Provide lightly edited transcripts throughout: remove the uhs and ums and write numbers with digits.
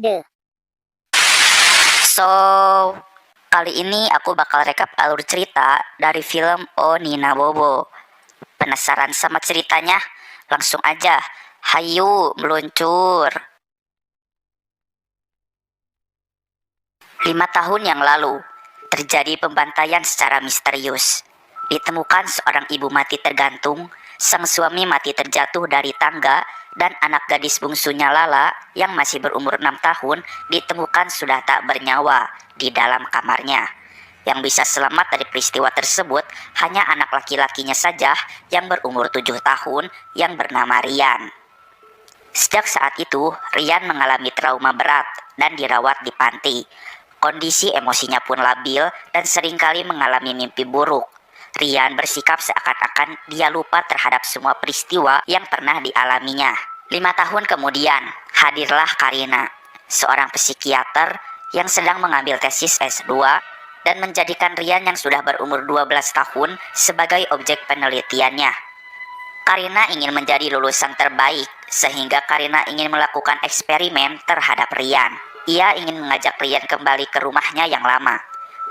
The. So, kali ini aku bakal rekap alur cerita dari film Oh Nina Bobo. Penasaran sama ceritanya? Langsung aja, hayu meluncur. 5 tahun yang lalu, terjadi pembantaian secara misterius. Ditemukan seorang ibu mati tergantung, sang suami mati terjatuh dari tangga, dan anak gadis bungsunya Lala yang masih berumur 6 tahun ditemukan sudah tak bernyawa di dalam kamarnya. Yang bisa selamat dari peristiwa tersebut hanya anak laki-lakinya saja yang berumur 7 tahun yang bernama Rian. Sejak saat itu, Rian mengalami trauma berat dan dirawat di panti. Kondisi emosinya pun labil dan seringkali mengalami mimpi buruk. Rian bersikap seakan-akan dia lupa terhadap semua peristiwa yang pernah dialaminya. 5 tahun kemudian, hadirlah Karina, seorang psikiater yang sedang mengambil tesis S2 dan menjadikan Rian yang sudah berumur 12 tahun sebagai objek penelitiannya. Karina ingin menjadi lulusan terbaik, sehingga Karina ingin melakukan eksperimen terhadap Rian. Ia ingin mengajak Rian kembali ke rumahnya yang lama.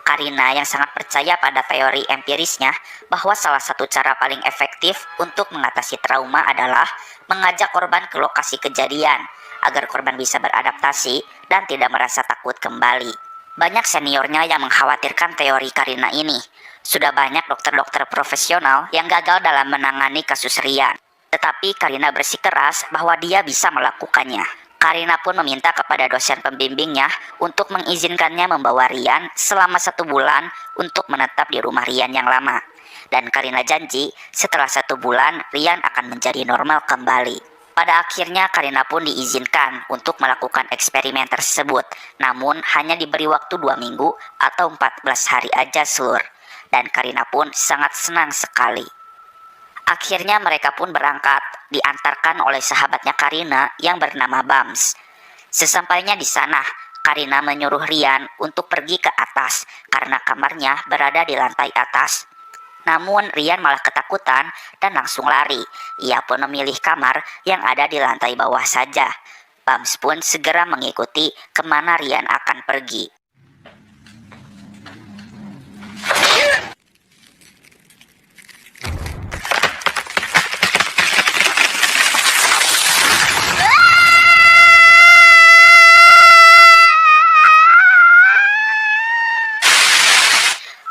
Karina yang sangat percaya pada teori empirisnya bahwa salah satu cara paling efektif untuk mengatasi trauma adalah mengajak korban ke lokasi kejadian agar korban bisa beradaptasi dan tidak merasa takut kembali. Banyak seniornya yang mengkhawatirkan teori Karina ini. Sudah banyak dokter-dokter profesional yang gagal dalam menangani kasus Rian. Tetapi Karina bersikeras bahwa dia bisa melakukannya. Karina pun meminta kepada dosen pembimbingnya untuk mengizinkannya membawa Rian selama 1 bulan untuk menetap di rumah Rian yang lama. Dan Karina janji setelah 1 bulan Rian akan menjadi normal kembali. Pada akhirnya Karina pun diizinkan untuk melakukan eksperimen tersebut, namun hanya diberi waktu 2 minggu atau 14 hari aja Sur. Dan Karina pun sangat senang sekali. Akhirnya mereka pun berangkat, diantarkan oleh sahabatnya Karina yang bernama Bams. Sesampainya di sana, Karina menyuruh Rian untuk pergi ke atas karena kamarnya berada di lantai atas. Namun Rian malah ketakutan dan langsung lari. Ia pun memilih kamar yang ada di lantai bawah saja. Bams pun segera mengikuti kemana Rian akan pergi.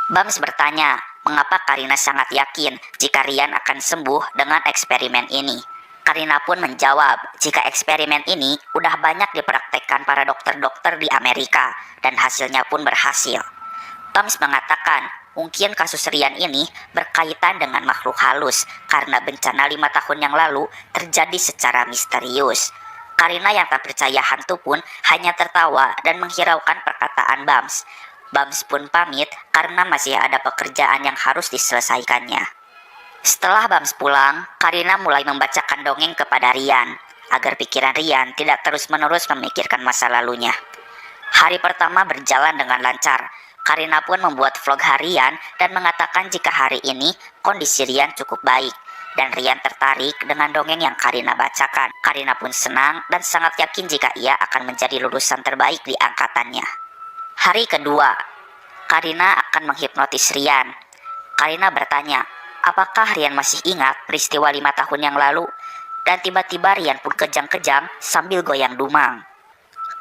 Bams bertanya, mengapa Karina sangat yakin jika Rian akan sembuh dengan eksperimen ini. Karina pun menjawab, jika eksperimen ini udah banyak dipraktekkan para dokter-dokter di Amerika dan hasilnya pun berhasil. Bams mengatakan, mungkin kasus Rian ini berkaitan dengan makhluk halus karena bencana 5 tahun yang lalu terjadi secara misterius. Karina yang tak percaya hantu pun hanya tertawa dan menghiraukan perkataan Bams. Bams pun pamit karena masih ada pekerjaan yang harus diselesaikannya. Setelah Bams pulang, Karina mulai membacakan dongeng kepada Rian, agar pikiran Rian tidak terus-menerus memikirkan masa lalunya. Hari pertama berjalan dengan lancar. Karina pun membuat vlog harian dan mengatakan jika hari ini kondisi Rian cukup baik. Dan Rian tertarik dengan dongeng yang Karina bacakan. Karina pun senang dan sangat yakin jika ia akan menjadi lulusan terbaik di angkatannya. Hari kedua, Karina akan menghipnotis Rian. Karina bertanya, apakah Rian masih ingat peristiwa 5 tahun yang lalu? Dan tiba-tiba Rian pun kejang-kejang sambil goyang dumang.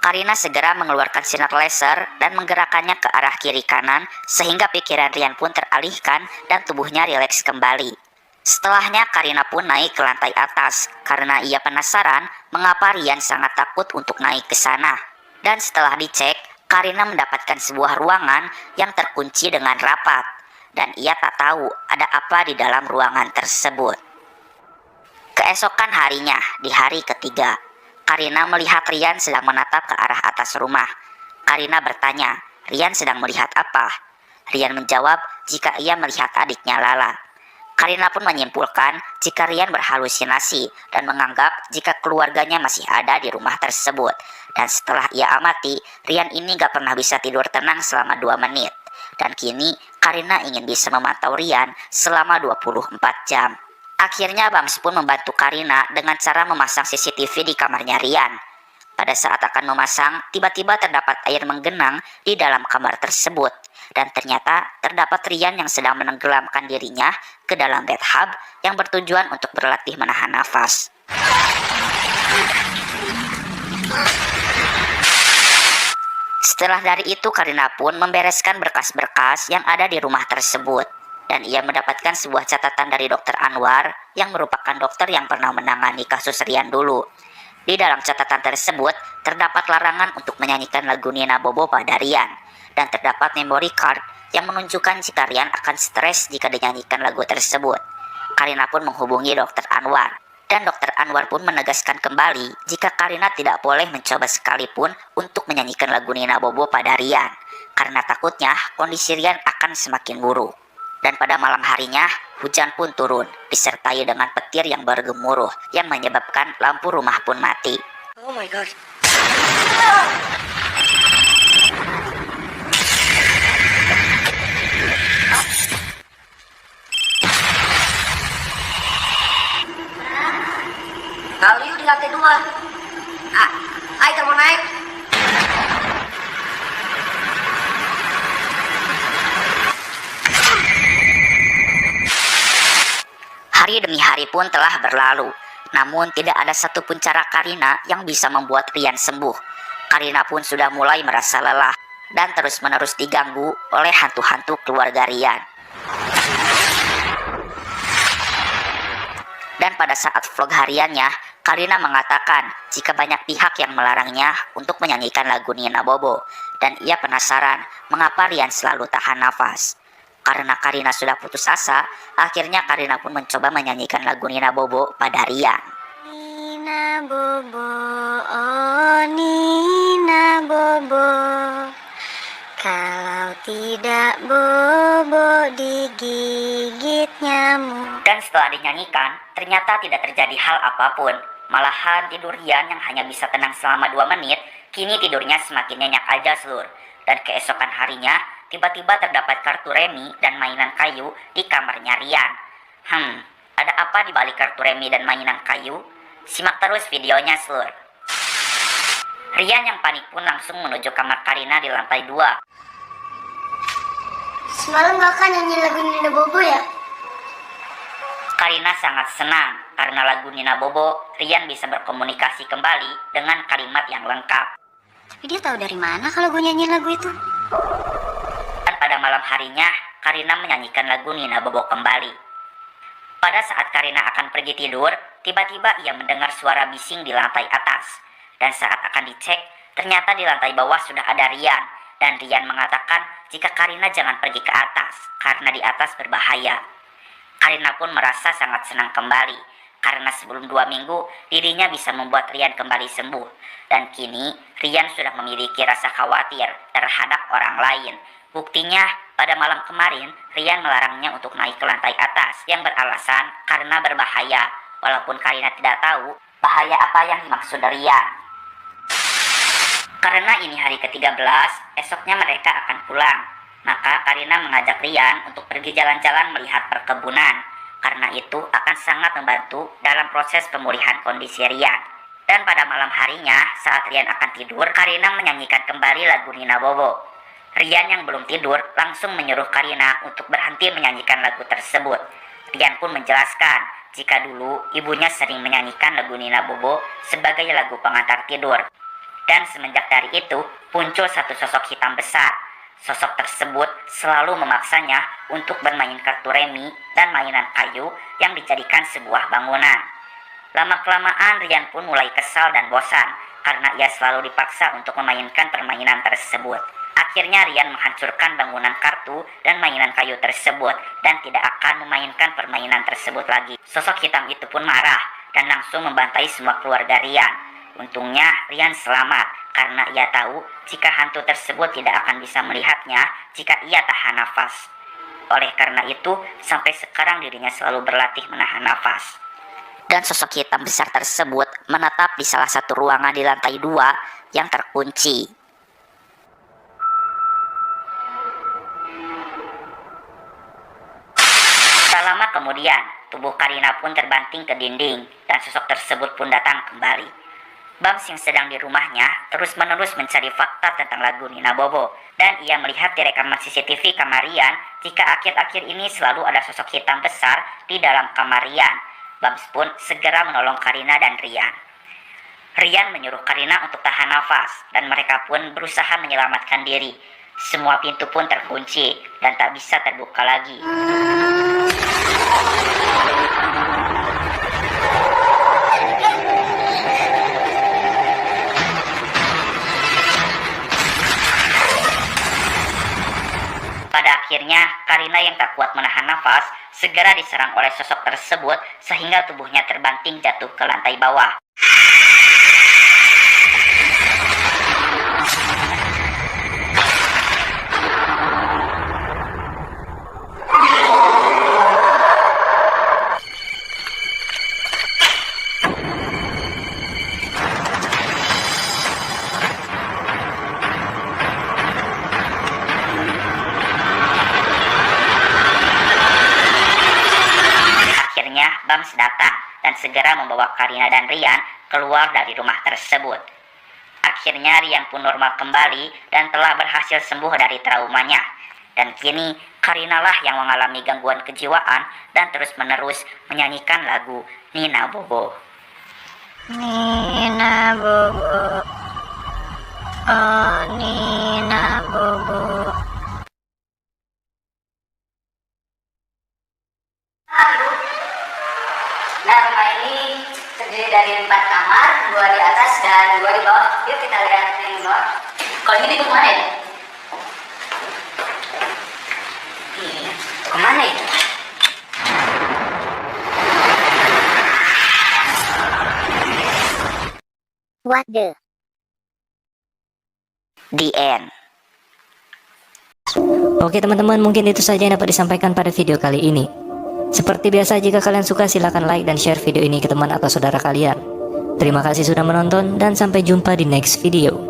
Karina segera mengeluarkan sinar laser dan menggerakkannya ke arah kiri kanan sehingga pikiran Rian pun teralihkan dan tubuhnya rileks kembali. Setelahnya Karina pun naik ke lantai atas karena ia penasaran mengapa Rian sangat takut untuk naik ke sana. Dan setelah dicek, Karina mendapatkan sebuah ruangan yang terkunci dengan rapat, dan ia tak tahu ada apa di dalam ruangan tersebut. Keesokan harinya, di hari ketiga, Karina melihat Rian sedang menatap ke arah atas rumah. Karina bertanya, Rian sedang melihat apa? Rian menjawab jika ia melihat adiknya Lala. Karina pun menyimpulkan jika Rian berhalusinasi dan menganggap jika keluarganya masih ada di rumah tersebut. Dan setelah ia amati, Rian ini gak pernah bisa tidur tenang selama 2 menit. Dan kini Karina ingin bisa memantau Rian selama 24 jam. Akhirnya Bams pun membantu Karina dengan cara memasang CCTV di kamarnya Rian. Pada saat akan memasang, tiba-tiba terdapat air menggenang di dalam kamar tersebut. Dan ternyata terdapat Ryan yang sedang menenggelamkan dirinya ke dalam bathtub yang bertujuan untuk berlatih menahan nafas. Setelah dari itu, Karina pun membereskan berkas-berkas yang ada di rumah tersebut. Dan ia mendapatkan sebuah catatan dari Dokter Anwar yang merupakan dokter yang pernah menangani kasus Ryan dulu. Di dalam catatan tersebut, terdapat larangan untuk menyanyikan lagu Nina Bobo pada Ryan. Dan terdapat memory card yang menunjukkan jika Ryan akan stres jika dinyanyikan lagu tersebut. Karina pun menghubungi Dokter Anwar. Dan Dokter Anwar pun menegaskan kembali jika Karina tidak boleh mencoba sekalipun untuk menyanyikan lagu Nina Bobo pada Ryan. Karena takutnya kondisi Ryan akan semakin buruk. Dan pada malam harinya, hujan pun turun, disertai dengan petir yang bergemuruh yang menyebabkan lampu rumah pun mati. Oh my god. Kali di lantai 2. Ayo mau naik. Hari demi hari pun telah berlalu, namun tidak ada satupun cara Karina yang bisa membuat Ryan sembuh. Karina pun sudah mulai merasa lelah dan terus-menerus diganggu oleh hantu-hantu keluarga Ryan. Dan pada saat vlog hariannya, Karina mengatakan jika banyak pihak yang melarangnya untuk menyanyikan lagu Nina Bobo, dan ia penasaran mengapa Ryan selalu tahan nafas. Karena Karina sudah putus asa, akhirnya Karina pun mencoba menyanyikan lagu Nina Bobo pada Ryan. Nina Bobo, oh Nina Bobo, kalau tidak Bobo digigit nyamuk. Dan setelah dinyanyikan, ternyata tidak terjadi hal apapun. Malahan tidur Ryan yang hanya bisa tenang selama 2 menit, kini tidurnya semakin nyenyak aja seluruh. Dan keesokan harinya, tiba-tiba terdapat kartu remi dan mainan kayu di kamarnya Ryan. Ada apa di balik kartu remi dan mainan kayu? Simak terus videonya seluruh. Ryan yang panik pun langsung menuju kamar Karina di lantai 2. Semalam kakak nyanyi lagu Nina Bobo ya? Karina sangat senang karena lagu Nina Bobo, Ryan bisa berkomunikasi kembali dengan kalimat yang lengkap. Tapi dia tahu dari mana kalau gue nyanyi lagu itu? Dan pada malam harinya, Karina menyanyikan lagu Nina Bobo kembali. Pada saat Karina akan pergi tidur, tiba-tiba ia mendengar suara bising di lantai atas. Dan saat akan dicek, ternyata di lantai bawah sudah ada Ryan. Dan Ryan mengatakan jika Karina jangan pergi ke atas, karena di atas berbahaya. Karina pun merasa sangat senang kembali, karena sebelum 2 minggu, dirinya bisa membuat Ryan kembali sembuh. Dan kini, Ryan sudah memiliki rasa khawatir terhadap orang lain. Buktinya, pada malam kemarin, Ryan melarangnya untuk naik ke lantai atas yang beralasan karena berbahaya, walaupun Karina tidak tahu bahaya apa yang dimaksud Ryan. Karena ini hari ke-13, esoknya mereka akan pulang. Maka Karina mengajak Ryan untuk pergi jalan-jalan melihat perkebunan. Karena itu akan sangat membantu dalam proses pemulihan kondisi Ryan. Dan pada malam harinya, saat Ryan akan tidur, Karina menyanyikan kembali lagu Nina Bobo. Ryan yang belum tidur langsung menyuruh Karina untuk berhenti menyanyikan lagu tersebut. Ryan pun menjelaskan jika dulu ibunya sering menyanyikan lagu Nina Bobo sebagai lagu pengantar tidur. Dan semenjak dari itu, muncul satu sosok hitam besar. Sosok tersebut selalu memaksanya untuk bermain kartu remi dan mainan kayu yang dijadikan sebuah bangunan. Lama-kelamaan Ryan pun mulai kesal dan bosan karena ia selalu dipaksa untuk memainkan permainan tersebut. Akhirnya Ryan menghancurkan bangunan kartu dan mainan kayu tersebut dan tidak akan memainkan permainan tersebut lagi. Sosok hitam itu pun marah dan langsung membantai semua keluarga Ryan. Untungnya Ryan selamat karena ia tahu jika hantu tersebut tidak akan bisa melihatnya jika ia tahan nafas. Oleh karena itu, sampai sekarang dirinya selalu berlatih menahan nafas. Dan sosok hitam besar tersebut menetap di salah satu ruangan di lantai 2 yang terkunci. Tak lama kemudian, tubuh Karina pun terbanting ke dinding dan sosok tersebut pun datang kembali. Bams yang sedang di rumahnya terus-menerus mencari fakta tentang lagu Nina Bobo, dan ia melihat di rekaman CCTV kamar Rian jika akhir-akhir ini selalu ada sosok hitam besar di dalam kamar Rian. Bams pun segera menolong Karina dan Rian. Rian menyuruh Karina untuk tahan nafas, dan mereka pun berusaha menyelamatkan diri. Semua pintu pun terkunci dan tak bisa terbuka lagi. Pada akhirnya, Karina yang tak kuat menahan nafas segera diserang oleh sosok tersebut sehingga tubuhnya terbanting jatuh ke lantai bawah. Bams datang dan segera membawa Karina dan Rian keluar dari rumah tersebut. Akhirnya Rian pun normal kembali dan telah berhasil sembuh dari traumanya. Dan kini Karina lah yang mengalami gangguan kejiwaan dan terus-menerus menyanyikan lagu Nina Bobo. Nina Bobo, oh Nina Bobo. Nah, rumah ini terdiri dari 4 kamar, 2 di atas dan 2 di bawah. Yuk kita lihat yang di bawah. Kalau ini pintu kemana ya? Kemana itu? What the? The end. Oke teman-teman, mungkin itu saja yang dapat disampaikan pada video kali ini. Seperti biasa, jika kalian suka silahkan like dan share video ini ke teman atau saudara kalian. Terima kasih sudah menonton dan sampai jumpa di next video.